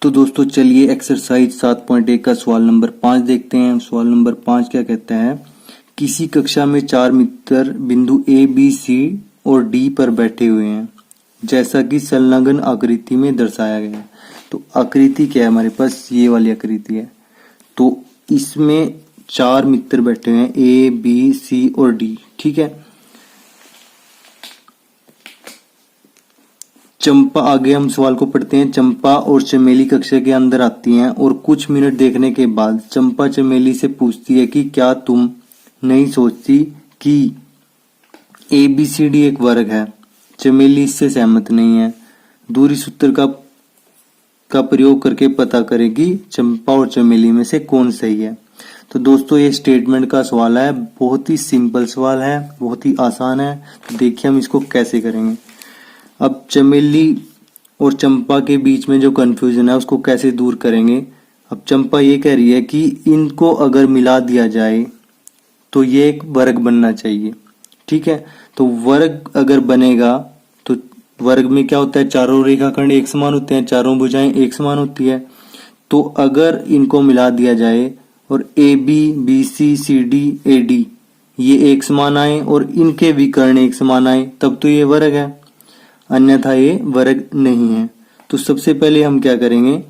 तो दोस्तों चलिए एक्सरसाइज 7.1 का सवाल नंबर 5 देखते हैं। सवाल नंबर 5 क्या कहता है, किसी कक्षा में 4 मित्र बिंदु ए बी सी और डी पर बैठे हुए हैं जैसा कि संलग्न आकृति में दर्शाया गया है। तो आकृति क्या है, हमारे पास ये वाली आकृति है। तो इसमें 4 मित्र बैठे हुए हैं ए बी सी और डी, ठीक है। चंपा, आगे हम सवाल को पढ़ते हैं। चंपा और चमेली कक्षा के अंदर आती हैं और कुछ मिनट देखने के बाद चंपा चमेली से पूछती है कि क्या तुम नहीं सोचती कि ए बी सी डी एक वर्ग है। चमेली इससे सहमत नहीं है। दूरी सूत्र का प्रयोग करके पता करेगी चंपा और चमेली में से कौन सही है। तो दोस्तों ये स्टेटमेंट का सवाल है, बहुत ही सिंपल सवाल है, बहुत ही आसान है। तो देखिए हम इसको कैसे करेंगे। अब चमेली और चंपा के बीच में जो कंफ्यूजन है उसको कैसे दूर करेंगे। अब चंपा ये कह रही है कि इनको अगर मिला दिया जाए तो ये एक वर्ग बनना चाहिए, ठीक है। तो वर्ग अगर बनेगा तो वर्ग में क्या होता है, चारों रेखाखंड एक समान होते हैं, चारों भुजाएं एक समान होती है। तो अगर इनको मिला दिया जाए और A B B C C D A D ये एक समान आए और इनके विकर्ण एक समान आए तब तो ये वर्ग है, अन्यथा ये वर्ग नहीं है। तो सबसे पहले हम क्या करेंगे,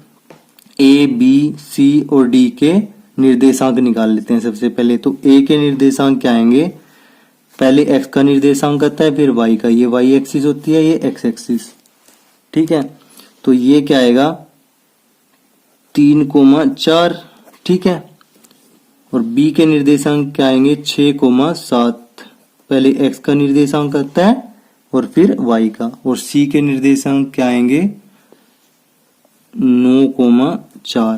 ए बी सी और डी के निर्देशांक निकाल लेते हैं। सबसे पहले तो ए के निर्देशांक क्या आएंगे, पहले एक्स का निर्देशांक आता है फिर वाई का, ये वाई एक्सिस होती है, ये एक्स एक्सिस, ठीक है। तो ये क्या आएगा 3,4, ठीक है। और बी के निर्देशांक क्या आएंगे 6,7, पहले एक्स का निर्देशांक आता है और फिर y का। और c के निर्देशांक क्या आएंगे 9,4,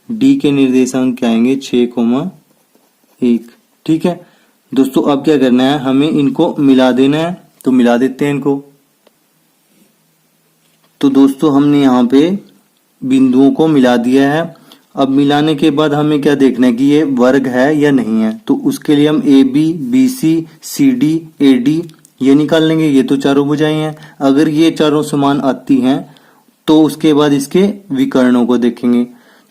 d के निर्देशांक क्या आएंगे 6,1, ठीक है। दोस्तों अब क्या करना है, हमें इनको मिला देना है। तो मिला देते हैं इनको। तो दोस्तों हमने यहाँ पे बिंदुओं को मिला दिया है। अब मिलाने के बाद हमें क्या देखना है कि ये वर्ग है या नहीं है। तो उसके लिए हम A B B C C D A D ये निकाल लेंगे। ये तो चारों भुजाएं हैं, अगर ये चारों समान आती हैं तो उसके बाद इसके विकर्णों को देखेंगे।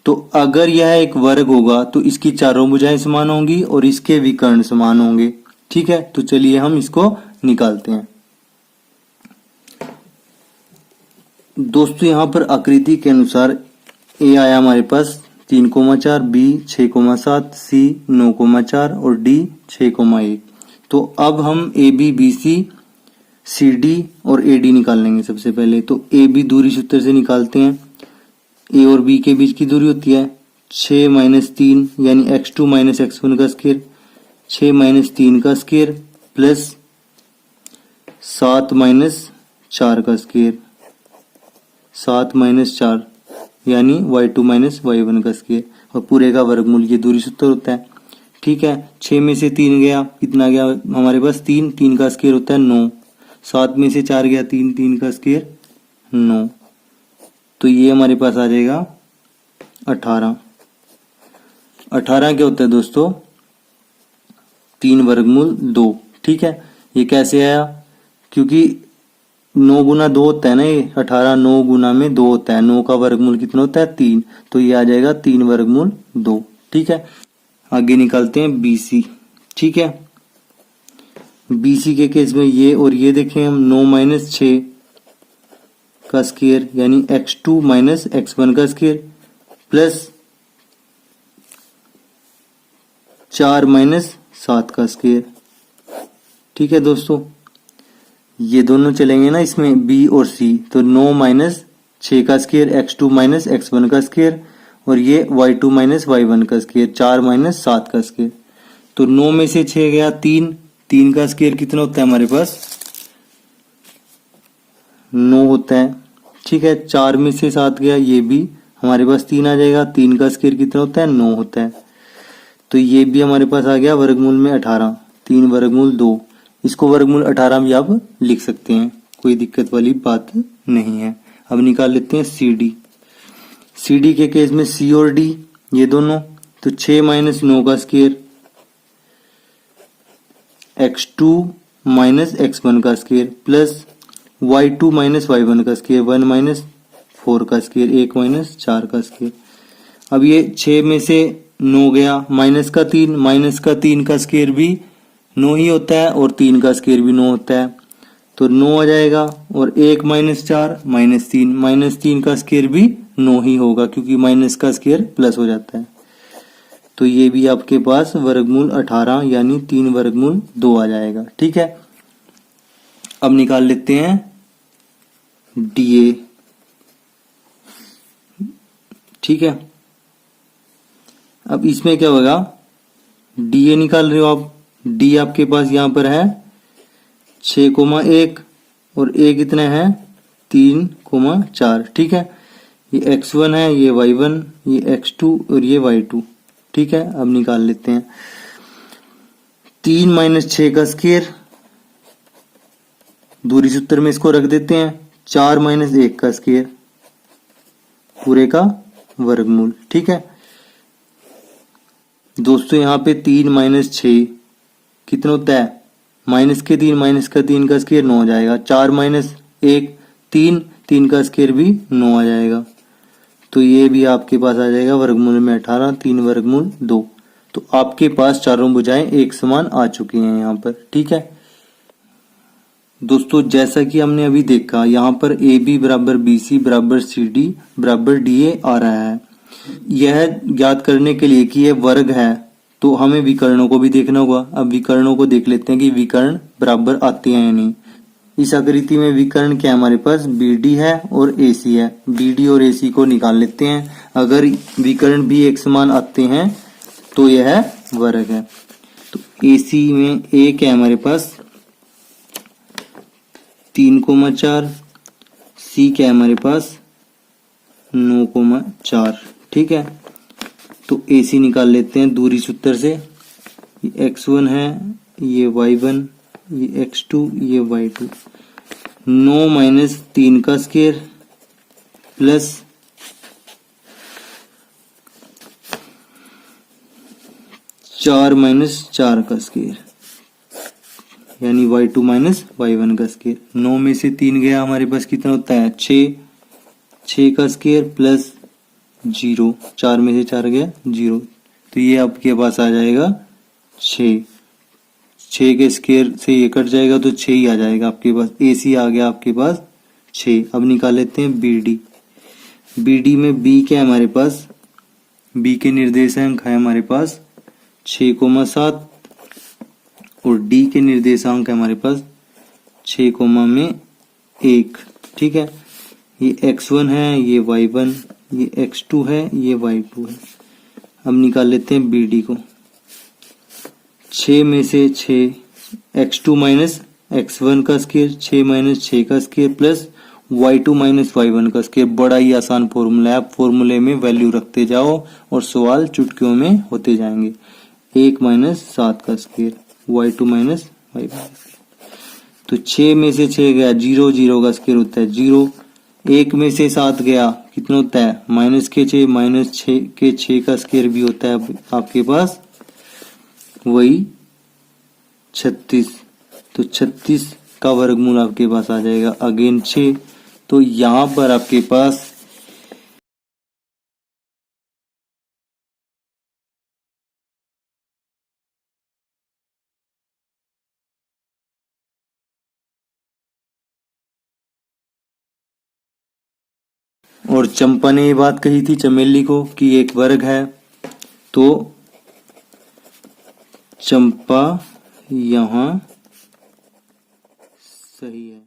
तो अगर यह एक वर्ग होगा तो इसकी चारों भुजाएं समान होंगी और इसके विकर्ण समान होंगे, ठीक है। तो चलिए हम इसको निकालते हैं। दोस्तों यहां पर आकृति के अनुसार ए आया हमारे पास 3,4, बी 6,7, सी 9,4 और डी 6,1। तो अब हम A B B C C D और ए डी निकाल लेंगे। सबसे पहले तो ए बी दूरी सूत्र से निकालते हैं। ए और बी के बीच की दूरी होती है 6-3 यानी x2 - x1 का स्क्वायर, 6 - 3 का स्क्वायर प्लस 7 - 4 का स्क्वायर, 7 - 4 यानी y2 - y1 का स्क्वायर और पूरे का वर्गमूल, ये दूरी सूत्र होता है, ठीक है। 6 में से 3 गया, कितना गया हमारे पास 3, 3 का स्क्वायर होता है 9, 7 में से 4 गया 3, 3 का स्क्वायर 9। तो ये हमारे पास आ जाएगा 18। 18 क्या होता है दोस्तों 3 वर्गमूल 2, ठीक है। ये कैसे आया, क्योंकि 9 गुना 2 होता है ना, ये 18 9 गुना में 2 होता है, 9 का वर्गमूल कितना होता है 3, तो ये आ जाएगा 3 वर्गमूल 2, ठीक है। आगे निकालते हैं BC, ठीक है। BC के केस में ये और ये देखें हम 9 - 6 का स्क्वायर यानी x2 - x1 का स्क्वायर प्लस 4 - 7 का स्क्वायर, ठीक है। दोस्तों ये दोनों चलेंगे ना इसमें B और C, तो 9 - 6 का स्क्वायर x2 - x1 का स्क्वायर और ये y2 - y1 का स्क्वायर 4 - 7 का स्क्वायर। तो 9 में से 6 गया 3, 3 का स्क्वायर कितना होता है हमारे पास 9 होता है, ठीक है। 4 में से 7 गया, ये भी हमारे पास 3 आ जाएगा, 3 का स्क्वायर कितना होता है 9 होता है। तो ये भी हमारे पास आ गया वर्गमूल में 18, 3 वर्गमूल 2। इसको वर्गमूल 18 भी आप लिख सकते हैं, कोई दिक्कत वाली बात नहीं है। अब निकाल लेते हैं CD। CD के केस में C और D ये दोनों, तो 6 - 9 का स्क्वायर x2 - x1 का स्क्वायर प्लस y2 - y1 का स्क्वायर 1 - 4 का स्क्वायर, 1 माइनस 4 का स्क्वायर। अब ये 6 में से 9 गया, माइनस का 3 का स्क्वायर भी 9 ही होता है और 3 का स्क्वायर भी 9 होता है, तो 9 आ जाएगा। और 1 माइनस 4 माइनस 3 का स्क्वायर भी 9 ही होगा, क्योंकि माइनस का स्क्वायर प्लस हो जाता है। तो ये भी आपके पास वर्गमूल 18 यानी 3 वर्गमूल 2 आ जाएगा। ठीक है, अब निकाल लेते हैं डीए। ठीक है, अब इसमें क्या होगा, डीए निकाल रहे हो आप, डी आपके पास यहां पर है 6,1 और ए कितना है 3,4। ठीक है, ये x1 है, ये y1, ये x2 और ये y2। ठीक है, अब निकाल लेते हैं 3 माइनस 6 का स्क्वायर, दूरी सूत्र में इसको रख देते हैं, 4 माइनस 1 का स्क्वायर पूरे का वर्गमूल। ठीक है दोस्तों, यहाँ पे 3 माइनस 6 कितना होता है, माइनस का 3 का स्क्वायर 9 आ जाएगा। 4 माइनस 1 3 का स्क्वायर भी 9 आ जाएगा। तो ये भी आपके पास आ जाएगा वर्गमूल में 18, 3 वर्गमूल 2। तो आपके पास चारों भुजाएं एक समान आ चुकी हैं यहाँ पर। ठीक है दोस्तों, जैसा कि हमने अभी देखा, यहाँ पर ए बी बराबर बी सी बराबर सी डी बराबर डी ए आ रहा है। यह ज्ञात करने के लिए कि यह वर्ग है, तो हमें विकर्णों को भी देखना होगा। अब विकर्णों को देख लेते हैं कि विकर्ण बराबर आते हैं या नहीं। इस आकृति में विकर्ण क्या है, हमारे पास बी डी है और ए सी है। बी डी और ए सी को निकाल लेते हैं। अगर विकर्ण भी एक समान आते हैं तो यह वर्ग है। तो ए सी में ए क्या है हमारे पास 3,4, सी क्या है हमारे पास 9,4। ठीक है, तो ए सी निकाल लेते हैं दूरी सूत्र से। ये x1 है, ये y1, ये x2, ये y2। 9 माइनस 3 का स्क्वायर प्लस 4 माइनस 4 का स्क्वायर यानी y2 माइनस y1 का स्क्वायर। 9 में से 3 गया, हमारे पास कितना होता है 6 का स्क्वायर प्लस 0, 4 में से 4 गया 0, तो ये आपके पास आ जाएगा 6 के स्क्वायर से ये कट जाएगा तो 6 ही आ जाएगा आपके पास। ए सी आ गया आपके पास 6। अब निकाल लेते हैं बी डी। बी डी में बी क्या है हमारे पास, बी के निर्देशांक है हमारे पास 6,7 और डी के निर्देशांक है हमारे पास 6,1। ठीक है, ये x1 है, ये y1, ये x2 है, ये y2 है। अब निकाल लेते हैं बी डी को। 6 में से 6 x2 माइनस x1 का स्क्वायर, 6 माइनस 6 का square plus y2 minus y1 का स्क्वायर। बड़ा ही आसान फॉर्मूला है, आप फॉर्मूले में वैल्यू रखते जाओ और सवाल चुटकियों में होते जाएंगे। 1 माइनस 7 का स्क्वायर, y2 माइनस y1। तो 6 में से 6 गया 0, 0 का स्क्वायर होता है 0। 1 में से 7 गया कितना होता है माइनस के 6, माइनस 6 के 6 का स्क्वायर भी होता है आपके पास वही 36। तो 36 का वर्गमूल आपके पास आ जाएगा अगेन 6। तो यहां पर आपके पास और चंपा ने ये बात कही थी चमेली को कि एक वर्ग है, तो चंपा यहां सही है।